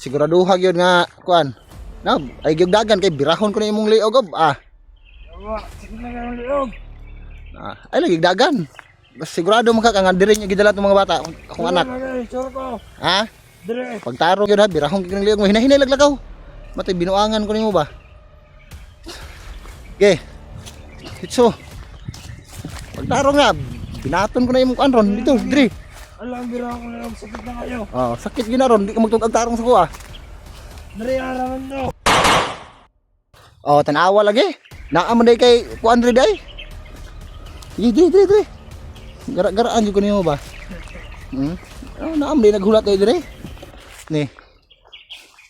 siguraduha gyud nga kuan. Na ay gyud dagan kay birahon ko na imong liog ob. Wala, sige na yung liog. Ay lagi dagan. Bas sigurado man ka nga diri nya gidala tong mga bata akong anak. Sure ko. Ha? Dire. Pagtaro gyud ha, birahon gyud ng liog mo hinahinay laglakaw. Matay binuangan ko nimo ba? Okay. Hitso. Pagtaro nga, binaton ko na imong kuan ron dito, diri. Alam biro ako liog, sakit na kayo. Sakit gyud na ron, di ka magtugag tarong sa kuha. Dire araman do. Tanawa lagi. Naa man day kay kuan diri day. Diri. Gara-garaan jud ko nimo ba? Naam day naghulat day diri. Ni.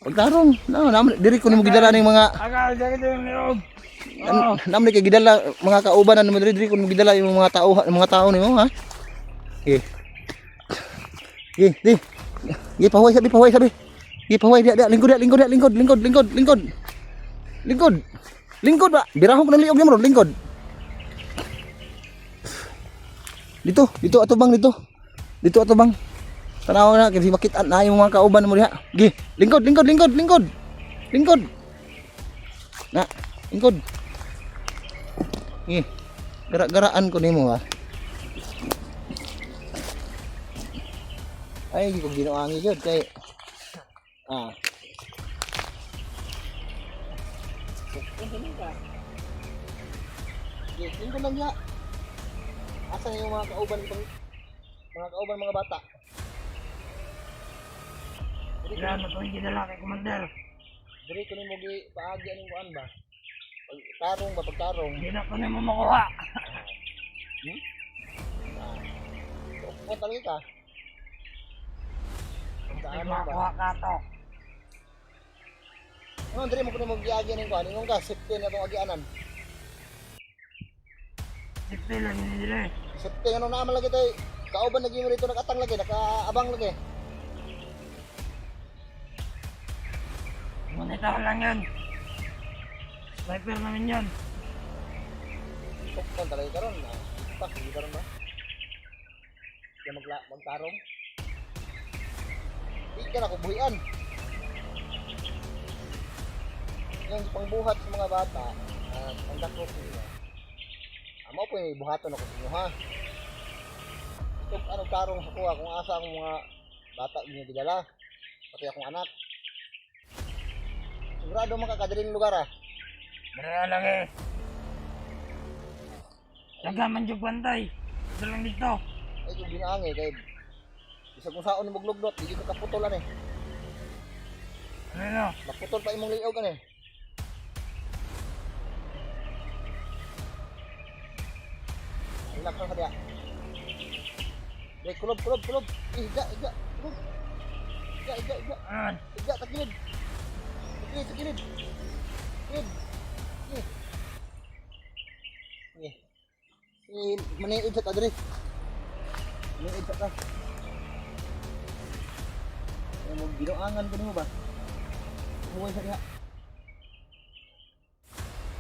Pagtarong, naam diri ko nimo gidala ning mga Sakit yung liog. naam day kay gidala mga kaubanan nimo diri ko nimo gidala yung mga tao nimo ha. Di. Pahuway sabi. Pahuway dia lingkod ba? Birahon ko ng liog nimo ron lingkod. Dito ato bang dito. Dito ato bang. Tanaw na kasi makita na yung mga kauban mo diha. Lingkod. Na, lingkod. Gara-garaan ko nimo ha. Ay, di ko ginoangi gyud kay lingkod lang ya. Asa yung mga kauban mga bata? Yan na itong ginala kay Commander. Diri ko nimo gi paagi aning kuan ba? Pagtarong. Hindi na ko na mo makuha. O talaga ka. Hindi makuha ka to. Diri mo ko nimo giagi aning kuan, ingon ka safety na tong agianan. Sipil lang yun nila. Safety ano naman lagi tay. Kauban lagi mo rito nakatang lagi, nakaabang lagi. Monitor lang yun. Sniper namin yun. Tukon talaga karon. Hindi karon ba? Kaya magtarong. Di ka na kubuhian. Yung pangbuhat sa mga bata, ang dako ko nila. Amo po yung buhaton ako sa inyo ha. Ito anong tarong sa kuha kung asa ang mga bata niyo gidala. Pati akong anak. Sigurado makakadiring lugar ha. Dara lang eh. Nagaman yung bantay. Ito lang dito. Ay kung binaangi kay isa kung saon ni mugluglot, hindi ko kaputolan eh. Ano? Naputol pa imong liog kan eh. Relax lang sabi ah. Kulob. Iga. Kulob. Iga. Ano? Iga, takilid. Takilid. Maniid sa kadre. Maniid sa ka. Ay mo ginoangan ko nimo ba? Huwag sa diha.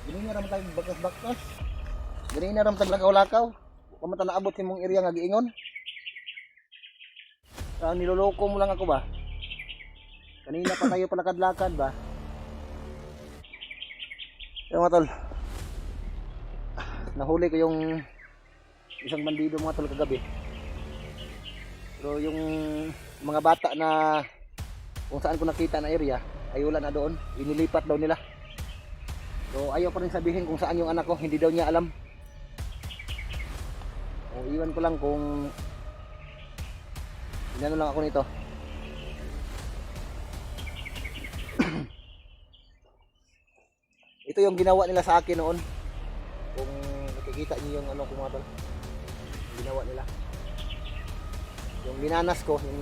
Dili na ram tag bakas-bakas. Dili na ram tag lakaw-lakaw. Kamata naabot sa imong area nga giingon. Niloloko mo lang ako ba? Kanina pa tayo palakad-lakad ba? Yung mga tol, nahuli ko yung isang bandido mga tol kagabi. Pero yung mga bata na kung saan ko nakita na area, ay wala na doon, inilipat daw nila. So ayaw pa rin sabihin kung saan yung anak ko, hindi daw niya alam. O iwan ko lang kung inano lang ako nito. Ito yung ginawa nila sa akin noon. Kung nakikita niyo yung ano ko mga tol, yung ginawa nila. Yung minanas ko, yung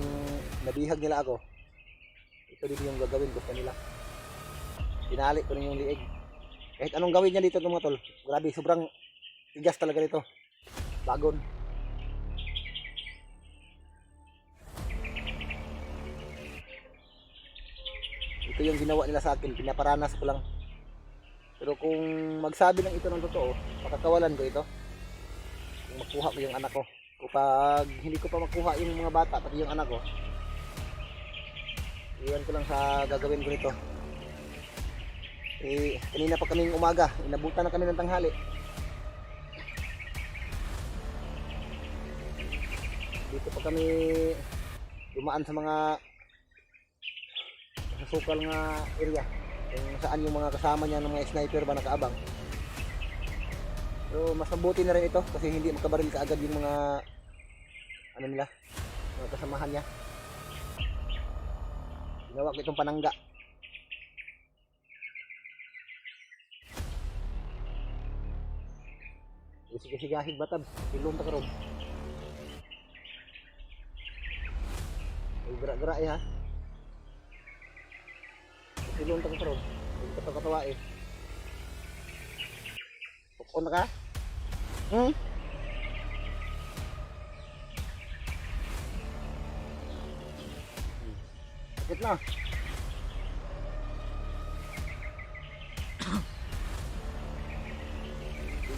nabihag nila ako. Ito din yung gagawin ko sa nila. Pinali ko rin yung liig. Kahit anong gawin niya dito mga tol, grabe, sobrang tigas talaga dito. Bagon. Ito yung ginawa nila sa akin, pinaparanas ko lang. Pero kung magsabi ng ito ng totoo, makakawalan ko ito. Kung makuha ko yung anak ko. Kapag hindi ko pa makuha yung mga bata, pati yung anak ko, Iwan ko lang sa gagawin ko nito. Kanina pa kaming umaga, inabutan na kami ng tanghali. Dito pa kami dumaan sa mga sukal nga area kung saan yung mga kasama niya ng mga sniper ba nakaabang. Pero mas mabuti na rin ito kasi hindi makabaril kaagad yung mga ano nila, mga kasamahan niya. Ginawa ko itong panangga. Sige-sigahig batab, ilong ta karon. Ay gra-gra ha. Ilong ta karon. Ay katawa eh. Pukon na ka? Sakit na.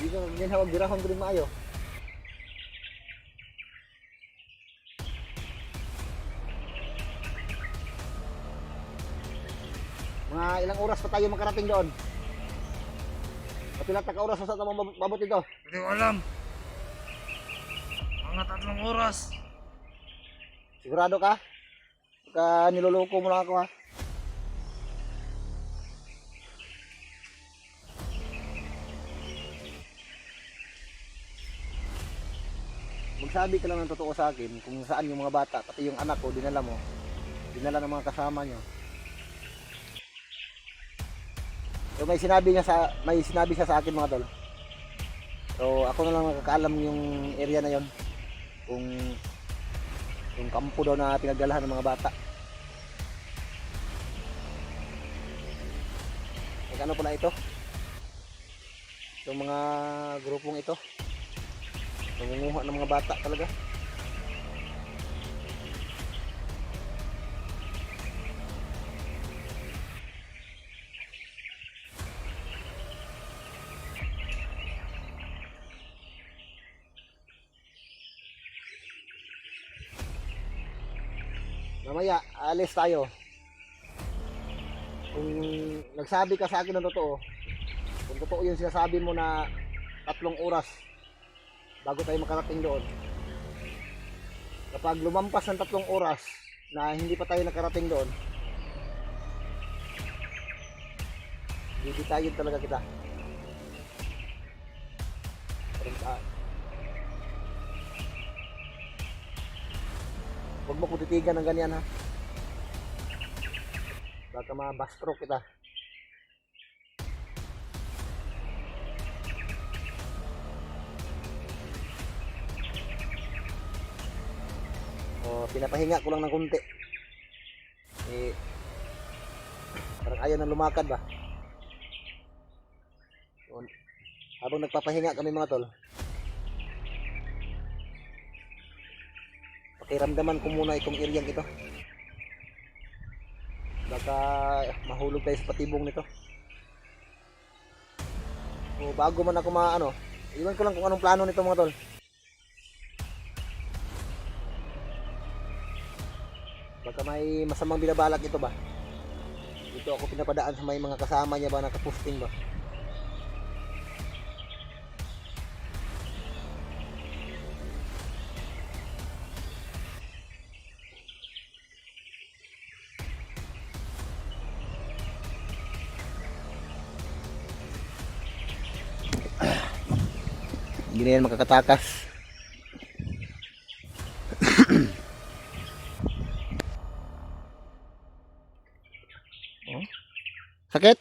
Hindi ka ginhawag birahon ko din maayo. Mga ilang oras pa tayo makarating doon? Kapila ka oras sa mabot dito? Hindi ko alam. Mga 3 oras. Sigurado ka? Baka niloloko mo lang ako ha? Magsabi ka lang ng totoo sa akin kung saan yung mga bata, pati yung anak ko, dinala mo. Dinala ng mga kasama nyo. So may sinabi siya sa akin mga tol. So ako na lang nakakaalam yung area na yon. Kung yung kampo daw na pinagdalahan ng mga bata. Ano pala ito? Yung mga grupong ito. Nangunguha ng mga bata talaga. Mamaya, alis tayo. Kung nagsabi ka sa akin ng totoo, kung totoo yung sinasabi mo na 3 oras bago tayo makarating doon. Kapag lumampas ng 3 oras na hindi pa tayo nakarating doon, bibitayin talaga kita. Huwag mo ko titigan ng ganyan ha. Baka ma-backstroke kita. O, pinapahinga ko lang ng kunti. Parang ayaw na lumakad ba. So, habang nagpapahinga kami mga tol, pakiramdaman ko muna itong iryang ito. Baka mahulog tayo sa patibong nito. So bago man ako iwan ko lang kung anong plano nito mga tol. Baka may masamang binabalak ito ba. Dito ako pinapadaan sa may mga kasama niya ba nakaposting ba. Hindi na yan makakatakas. Oh. Sakit?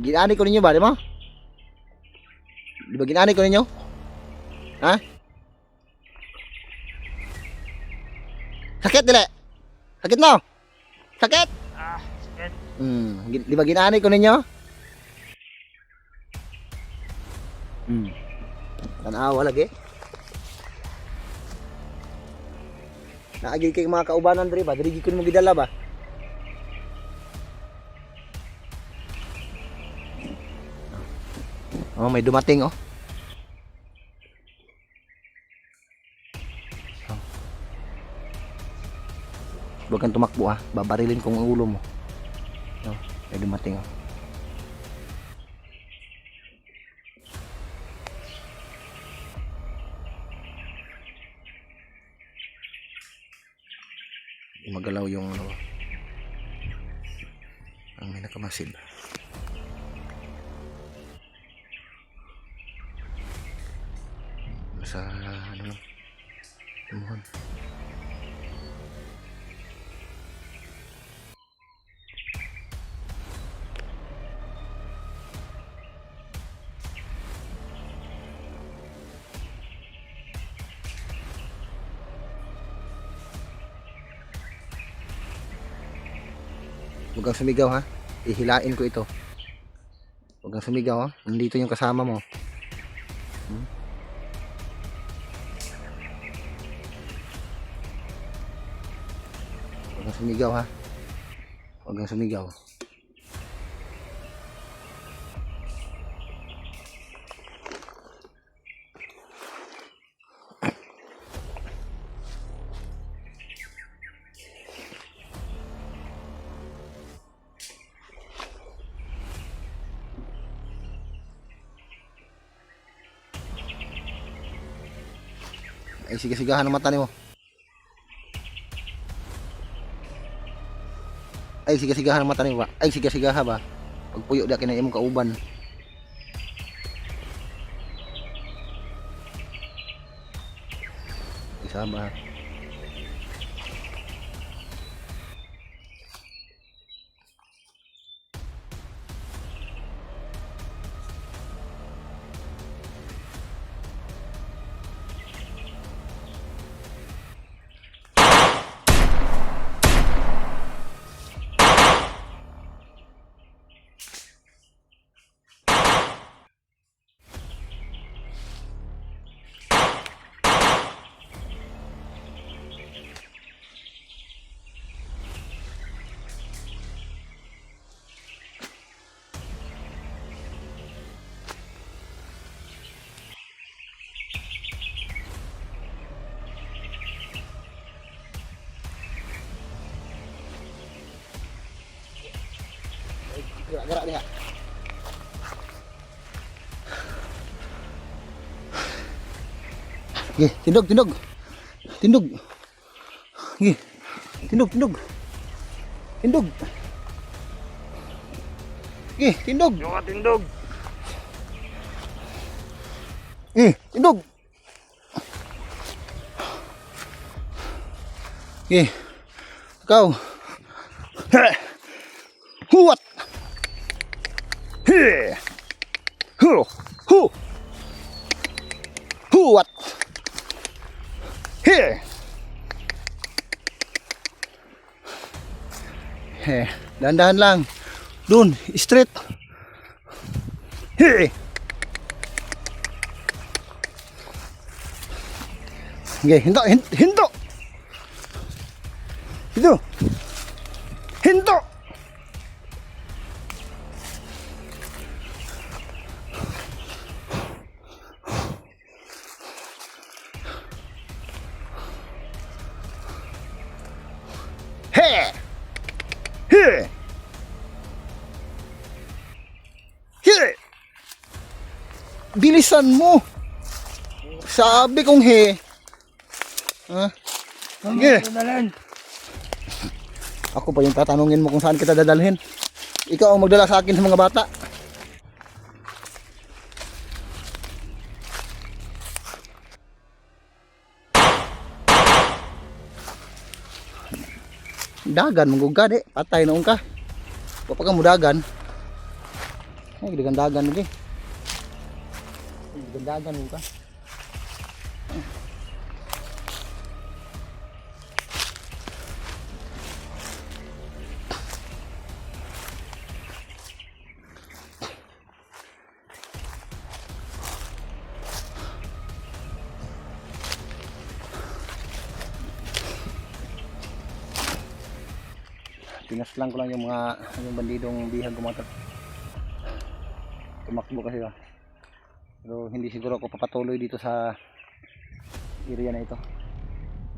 Ginani ko ninyo ba, di ba? Di ba ginani ko ninyo? Ha? Sakit dili? Sakit no? Sakit? Sakit. Di ba ginani ko ninyo? Tanawa lagi. Naagi kay mga kaubanan diri ba? Diri ko mo gidala ba? Oh, may dumating oh. Huwag kang tumakbo ha. Babarilin kong ulo mo. No, ay dumating oh. Magalaw yung ano, ang may nakamasid. Sa ano lang, tumuhan. Huwag kang sumigaw ha. Ihilain ko ito. Huwag kang sumigaw ha. Nandito yung kasama mo. Huwag kang sumigaw ha. Huwag kang sumigaw. Ay sigasigahan ang mata mo. Ay sigasigahan ang mata mo ba? Ay sigasigaha ba? Pagpuyo di akin na imong kauban. Isa ba? Gerak-gerak dia. Gih, tindog, tindog. Tindog. Gih. Tindog, tindog. Tindog. Gih, tindog. Yung tindog. Gih, tindog. Gih. Kau. Huat. He. Hu. Hu. Huat. He. He. Dahan-dahan lang. Dun, straight. He. Okay, hinto, hinto. Hinto. Hinto. He. He. He. Bilisan mo. Sabi kong he. Ha? Sige. Dadalhin. Ako pa yung tatanungin mo kung saan kita dadalhin. Ikaw ang magdala sa akin sa mga bata. Dagan manggugad eh. Patay noong ka. Kapag ka mo dagan. Ay, dagan lagi. Dagan mo ka. Tinaslang ko lang yung mga bandidong bihag gumatot. Tumakbo kasi ba. Pero hindi siguro ako papatuloy dito sa area na ito.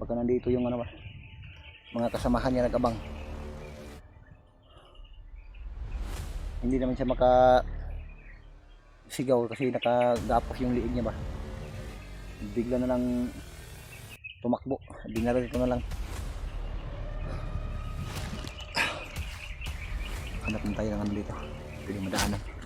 Baka nandito yung ano ba, mga kasamahan niya nag-abang. Hindi naman siya sigaw kasi nakagapos yung liig niya ba. Bigla na lang tumakbo. Dinala dito na lang. Hanap na tayo ng ano dito. Pwede madaanan.